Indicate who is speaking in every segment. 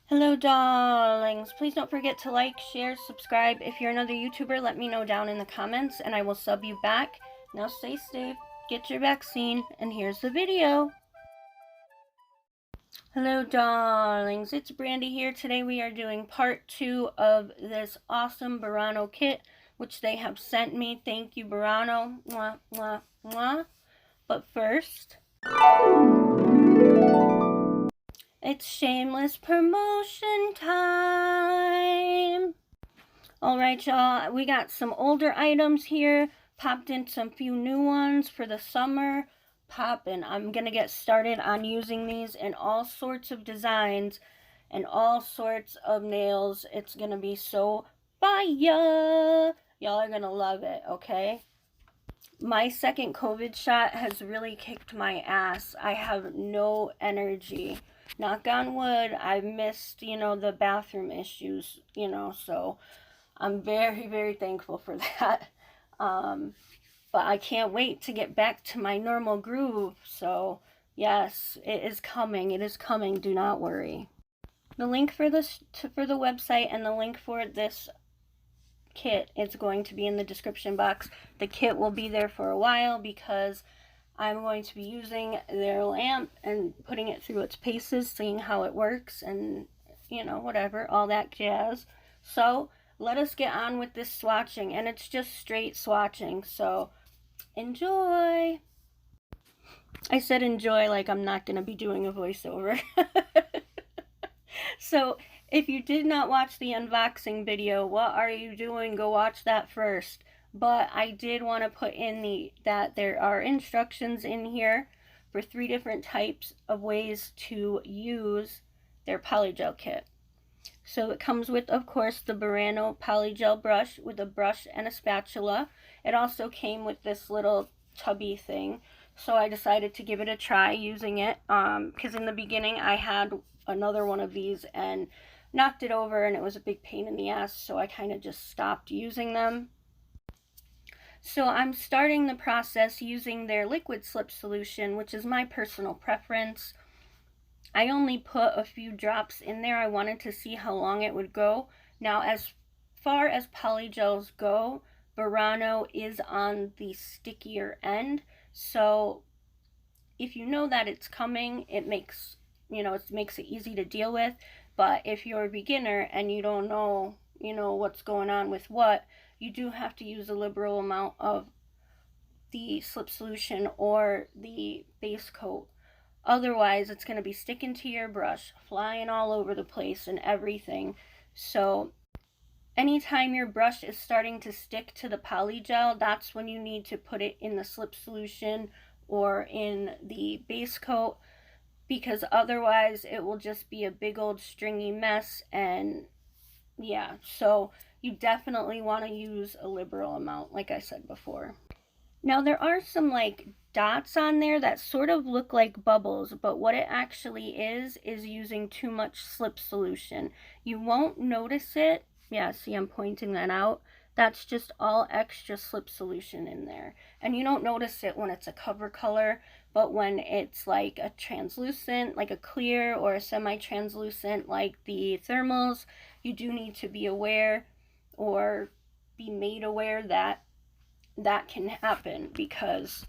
Speaker 1: Hello, darlings. Please don't forget to like, share, subscribe. If you're another YouTuber, let me know down in the comments and I will sub you back. Now stay safe, get your vaccine, and here's the video. Hello, darlings. It's Brandy here. Today we are doing part 2 of this awesome Burano kit, which they have sent me. Thank you, Burano. Mwah, mwah, mwah. But first, it's shameless promotion time. Alright, y'all, we got some older items here, popped in some few new ones for the summer. Poppin'. I'm gonna get started on using these in all sorts of designs and all sorts of nails. It's gonna be so fire. Y'all are gonna love it, okay? My second COVID shot has really kicked my ass. I have no energy. Knock on wood, I've missed, the bathroom issues, so I'm very, very thankful for that. But I can't wait to get back to my normal groove. So, yes, it is coming. It is coming. Do not worry. The link for the website and the link for this kit is going to be in the description box. The kit will be there for a while because I'm going to be using their lamp and putting it through its paces, seeing how it works, and whatever, all that jazz. So let us get on with this swatching, and it's just straight swatching, so enjoy. I said enjoy like I'm not going to be doing a voiceover. So if you did not watch the unboxing video, what are you doing? Go watch that first. But I did want to put in that there are instructions in here for 3 different types of ways to use their polygel kit. So it comes with, of course, the Burano polygel brush with a brush and a spatula. It also came with this little tubby thing. So I decided to give it a try using it. Because in the beginning I had another one of these and knocked it over and it was a big pain in the ass. So I kind of just stopped using them. So I'm starting the process using their liquid slip solution, which is my personal preference. I only put a few drops in there. I wanted to see how long it would go. Now, as far as polygels go, Burano is on the stickier end. So if you know that it's coming, it makes it easy to deal with. But if you're a beginner and you don't know, what's going on with what, you do have to use a liberal amount of the slip solution or the base coat. Otherwise, it's going to be sticking to your brush, flying all over the place and everything. So anytime your brush is starting to stick to the polygel, that's when you need to put it in the slip solution or in the base coat, because otherwise it will just be a big old stringy mess. And yeah, so you definitely want to use a liberal amount, like I said before. Now there are some dots on there that sort of look like bubbles, but what it actually is using too much slip solution. You won't notice it. Yeah, see, I'm pointing that out. That's just all extra slip solution in there. And you don't notice it when it's a cover color, but when it's like a translucent, like a clear or a semi-translucent like the thermals, you do need to be aware or be made aware that that can happen, because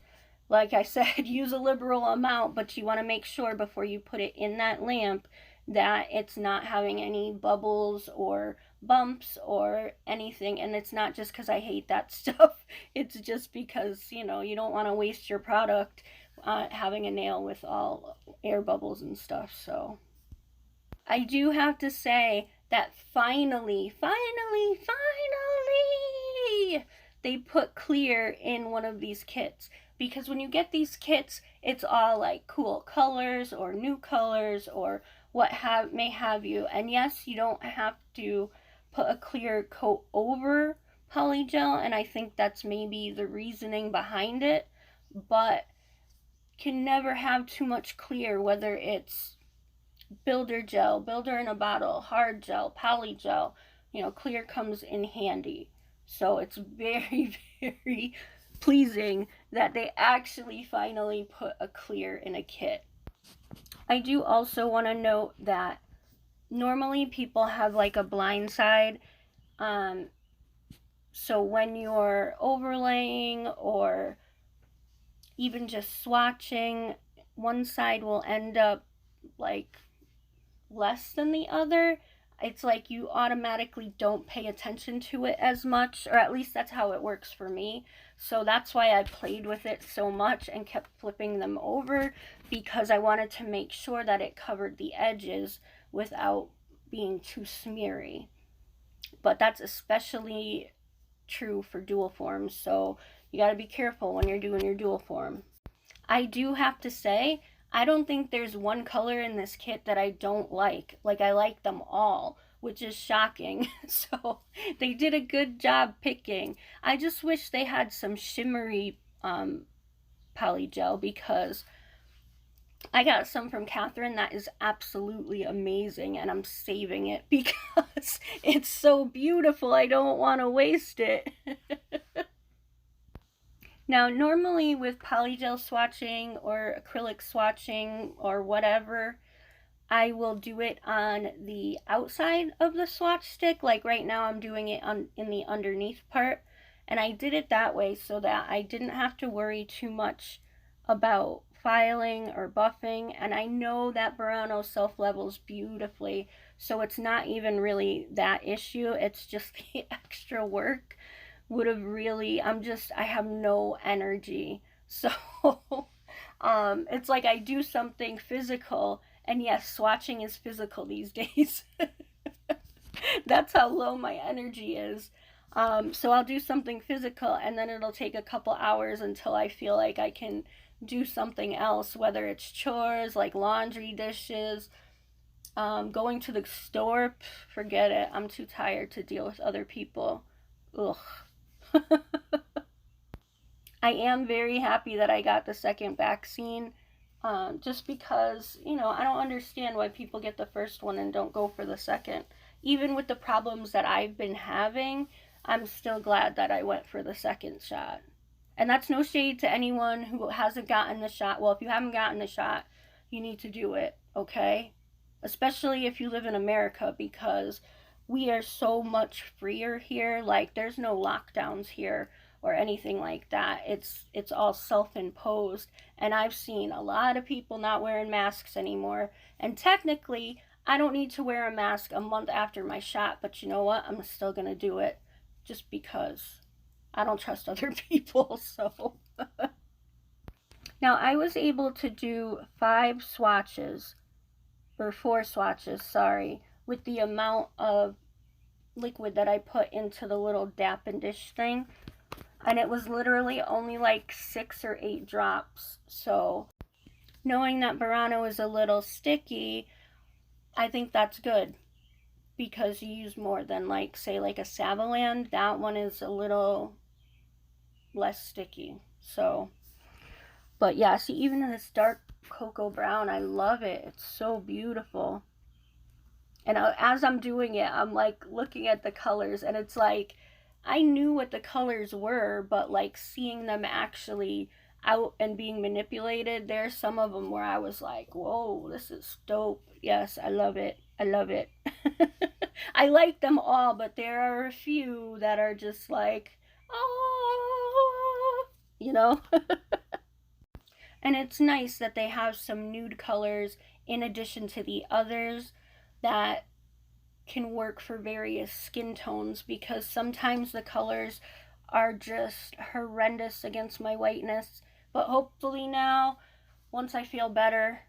Speaker 1: like I said, use a liberal amount, but you want to make sure before you put it in that lamp that it's not having any bubbles or bumps or anything. And it's not just because I hate that stuff. It's just because, you don't want to waste your product having a nail with all air bubbles and stuff. So I do have to say that finally, they put clear in one of these kits. Because when you get these kits, it's all like cool colors or new colors or what may have you. And yes, you don't have to put a clear coat over polygel, and I think that's maybe the reasoning behind it, but can never have too much clear, whether it's builder gel, builder in a bottle, hard gel, polygel. Clear comes in handy. So it's very, very pleasing that they actually finally put a clear in a kit. I do also want to note that normally people have like a blind side. So when you're overlaying or even just swatching, one side will end up like less than the other. It's like you automatically don't pay attention to it as much, or at least that's how it works for me. So that's why I played with it so much and kept flipping them over, because I wanted to make sure that it covered the edges without being too smeary. But that's especially true for dual forms, so you got to be careful when you're doing your dual form. I do have to say, I don't think there's one color in this kit that I don't like. Like, I like them all, which is shocking. So they did a good job picking. I just wish they had some shimmery polygel, because I got some from Katherine that is absolutely amazing, and I'm saving it because it's so beautiful. I don't want to waste it. Now, normally with polygel swatching or acrylic swatching or whatever, I will do it on the outside of the swatch stick. Like right now I'm doing it in the underneath part. And I did it that way so that I didn't have to worry too much about filing or buffing. And I know that Burano's self-levels beautifully, so it's not even really that issue. It's just the extra work would have really, I have no energy. So it's like I do something physical, and yes, swatching is physical these days. That's how low my energy is. So I'll do something physical, and then it'll take a couple hours until I feel like I can do something else, whether it's chores like laundry, dishes, going to the store. Forget it. I'm too tired to deal with other people. Ugh. I am very happy that I got the second vaccine, just because, you know, I don't understand why people get the first one and don't go for the second. Even with the problems that I've been having, I'm still glad that I went for the second shot. And that's no shade to anyone who hasn't gotten the shot. Well, if you haven't gotten the shot, you need to do it, okay? Especially if you live in America, because we are so much freer here. Like, there's no lockdowns here or anything like that. It's all self-imposed, and I've seen a lot of people not wearing masks anymore. And technically, I don't need to wear a mask a month after my shot, but you know what? I'm still gonna do it just because I don't trust other people. So now I was able to do 5 swatches, or 4 swatches, sorry, with the amount of liquid that I put into the little dap and dish thing. And it was literally only like 6 or 8 drops. So knowing that Burano is a little sticky, I think that's good, because you use more than, like, say, like a Savaland. That one is a little less sticky. So, but yeah, see, even in this dark cocoa brown, I love it. It's so beautiful. And as I'm doing it, I'm like looking at the colors, and it's like I knew what the colors were, but like seeing them actually out and being manipulated, there's some of them where I was like, whoa, this is dope. Yes, I love it. I love it. I like them all, but there are a few that are just like, oh, you know? And it's nice that they have some nude colors in addition to the others that can work for various skin tones, because sometimes the colors are just horrendous against my whiteness. But hopefully now, once I feel better,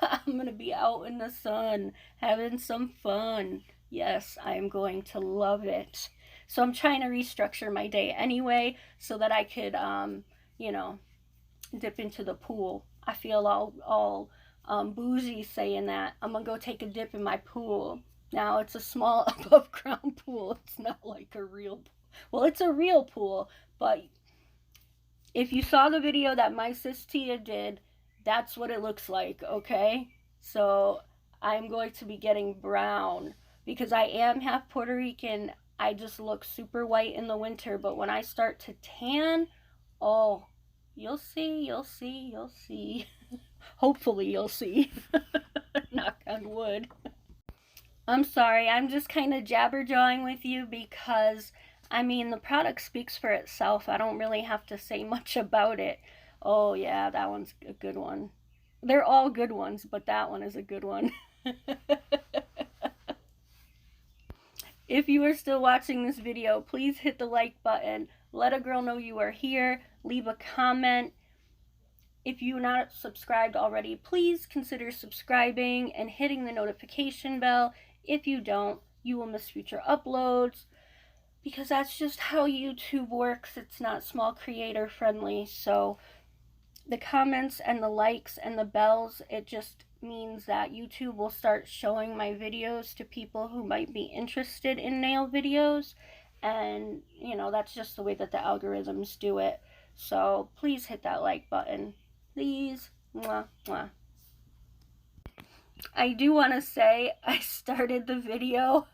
Speaker 1: I'm gonna be out in the sun having some fun. Yes, I'm going to love it. So I'm trying to restructure my day anyway so that I could you know, dip into the pool. I feel all bougie saying that. I'm gonna go take a dip in my pool. Now, it's a small above ground pool. It's not like a real pool. Well, it's a real pool, but if you saw the video that my sis Tia did, that's what it looks like, okay? So I'm going to be getting brown because I am half Puerto Rican. I just look super white in the winter, but when I start to tan, oh, you'll see, you'll see, you'll see. Hopefully you'll see. Knock on wood. I'm sorry, I'm just kind of jabberjawing with you because, I mean, the product speaks for itself. I don't really have to say much about it. Oh, yeah, that one's a good one. They're all good ones, but that one is a good one. If you are still watching this video, please hit the like button. Let a girl know you are here. Leave a comment. If you're not subscribed already, please consider subscribing and hitting the notification bell. If you don't, you will miss future uploads, because that's just how YouTube works. It's not small creator friendly. So the comments and the likes and the bells, it just means that YouTube will start showing my videos to people who might be interested in nail videos. And, you know, that's just the way that the algorithms do it. So please hit that like button. Please. Mwah, mwah. I do want to say I started the video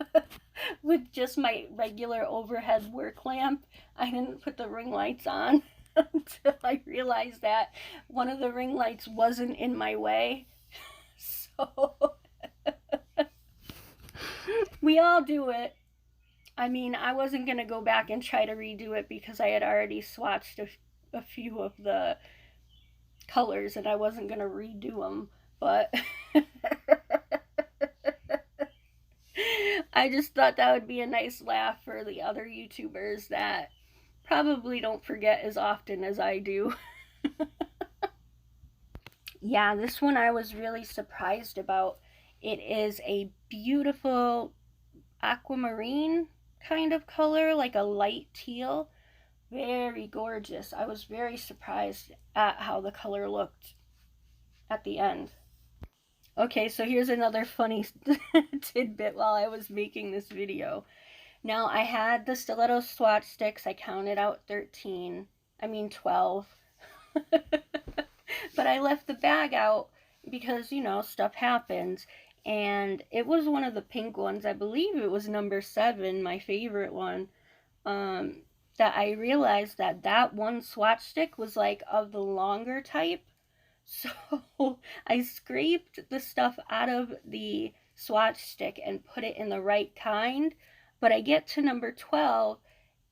Speaker 1: with just my regular overhead work lamp. I didn't put the ring lights on until I realized that one of the ring lights wasn't in my way. So we all do it. I mean, I wasn't going to go back and try to redo it because I had already swatched a few of the colors and I wasn't going to redo them, but I just thought that would be a nice laugh for the other YouTubers that probably don't forget as often as I do. Yeah, this one I was really surprised about. It is a beautiful aquamarine kind of color, like a light teal. Very gorgeous. I was very surprised at how the color looked at the end. Okay, so here's another funny tidbit while I was making this video. Now, I had the stiletto swatch sticks. I counted out 12. But I left the bag out because, you know, stuff happens. And it was one of the pink ones. I believe it was number 7, my favorite one. That I realized that that one swatch stick was like of the longer type. So I scraped the stuff out of the swatch stick and put it in the right kind. But I get to number 12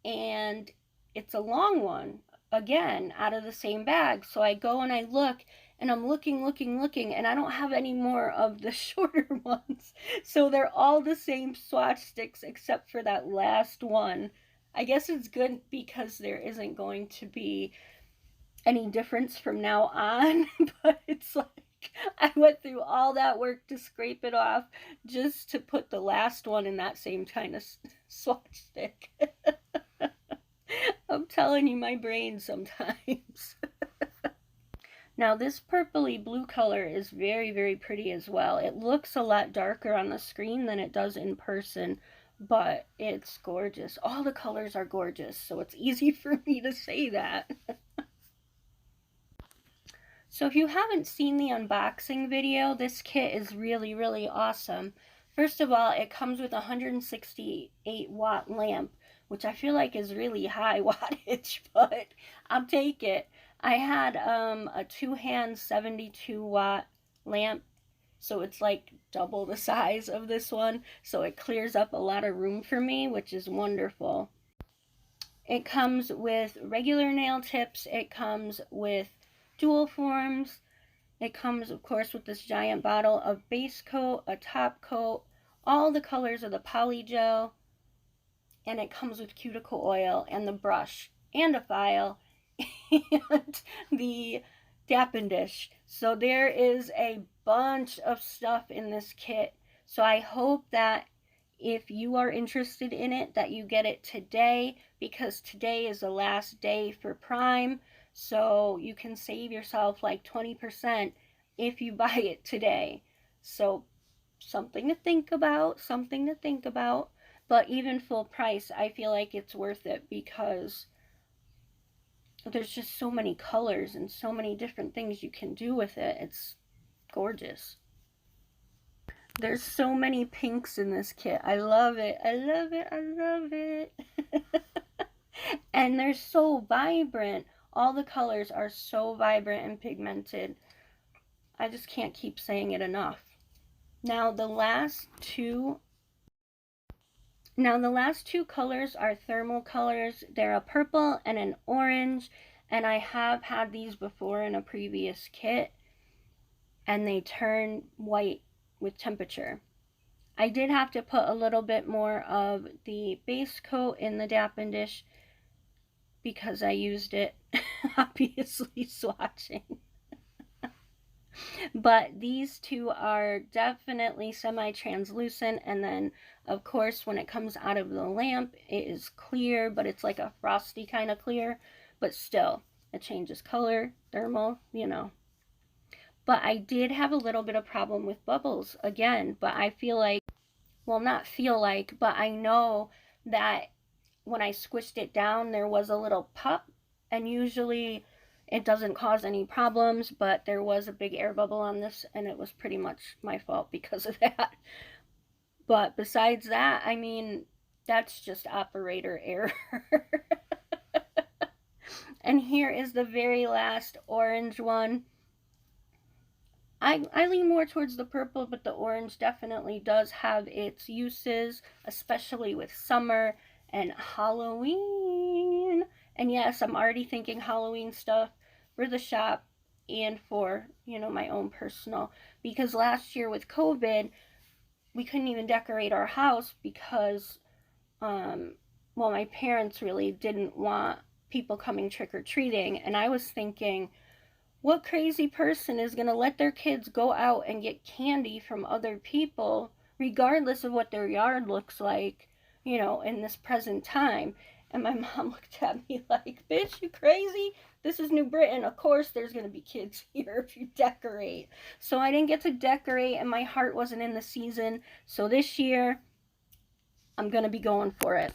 Speaker 1: and it's a long one again out of the same bag. So I go and I look and I'm looking, and I don't have any more of the shorter ones. So they're all the same swatch sticks except for that last one. I guess it's good because there isn't going to be any difference from now on, but it's like I went through all that work to scrape it off just to put the last one in that same kind of swatch stick. I'm telling you, my brain sometimes. Now this purpley blue color is very, very pretty as well. It looks a lot darker on the screen than it does in person, but it's gorgeous. All the colors are gorgeous, so it's easy for me to say that. So if you haven't seen the unboxing video, this kit is really, really awesome. First of all, it comes with a 168 watt lamp, which I feel like is really high wattage, but I'll take it. I had a 2-hand 72 watt lamp, so it's like double the size of this one, so it clears up a lot of room for me, which is wonderful. It comes with regular nail tips. It comes with dual forms. It comes, of course, with this giant bottle of base coat, a top coat, all the colors of the poly gel, and it comes with cuticle oil and the brush and a file and the dapping dish. So there is a bunch of stuff in this kit. So I hope that if you are interested in it, that you get it today, because today is the last day for Prime. So you can save yourself like 20% if you buy it today. So something to think about, something to think about. But even full price, I feel like it's worth it because there's just so many colors and so many different things you can do with it. It's gorgeous. There's so many pinks in this kit. I love it. I love it. I love it. And they're so vibrant. All the colors are so vibrant and pigmented. I just can't keep saying it enough. Now, the last 2 Now the last two colors are thermal colors. They're a purple and an orange, and I have had these before in a previous kit, and they turn white with temperature. I did have to put a little bit more of the base coat in the Dappen dish because I used it, obviously, swatching. But these two are definitely semi-translucent, and then of course when it comes out of the lamp it is clear, but it's like a frosty kind of clear, but still it changes color, thermal, you know. But I did have a little bit of problem with bubbles again, but I feel like, well, not feel like, but I know that when I squished it down there was a little pop, and usually it doesn't cause any problems, but there was a big air bubble on this, and it was pretty much my fault because of that. But besides that, I mean, that's just operator error. And here is the very last orange one. I lean more towards the purple, but the orange definitely does have its uses, especially with summer and Halloween. And yes, I'm already thinking Halloween stuff for the shop and for, you know, my own personal. Because last year with COVID, we couldn't even decorate our house because, well, my parents really didn't want people coming trick-or-treating. And I was thinking, what crazy person is going to let their kids go out and get candy from other people, regardless of what their yard looks like, you know, in this present time? And my mom looked at me like, bitch, you crazy? This is New Britain. Of course there's going to be kids here if you decorate. So I didn't get to decorate, and my heart wasn't in the season. So this year, I'm going to be going for it.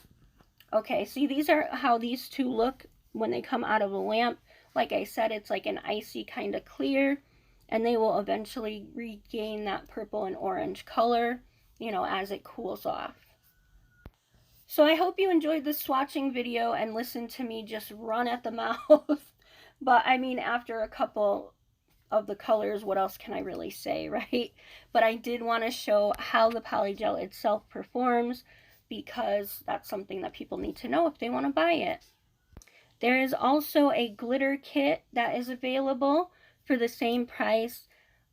Speaker 1: Okay, see, these are how these two look when they come out of the lamp. Like I said, it's like an icy kind of clear, and they will eventually regain that purple and orange color, you know, as it cools off. So I hope you enjoyed this swatching video and listened to me just run at the mouth. But I mean, after a couple of the colors, what else can I really say, right? But I did want to show how the polygel itself performs, because that's something that people need to know if they want to buy it. There is also a glitter kit that is available for the same price,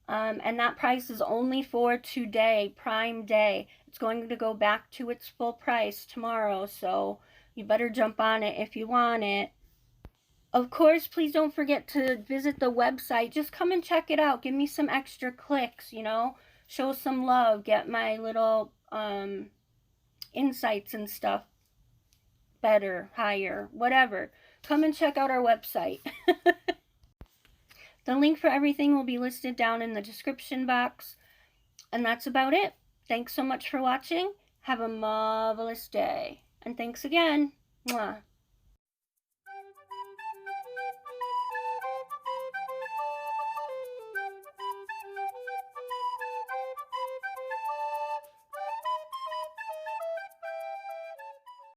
Speaker 1: and that price is only for today, Prime Day. It's going to go back to its full price tomorrow, so you better jump on it if you want it. Of course, please don't forget to visit the website. Just come and check it out. Give me some extra clicks, you know. Show some love. Get my little insights and stuff better, higher, whatever. Come and check out our website. The link for everything will be listed down in the description box. And that's about it. Thanks so much for watching. Have a marvelous day. And thanks again. Mwah.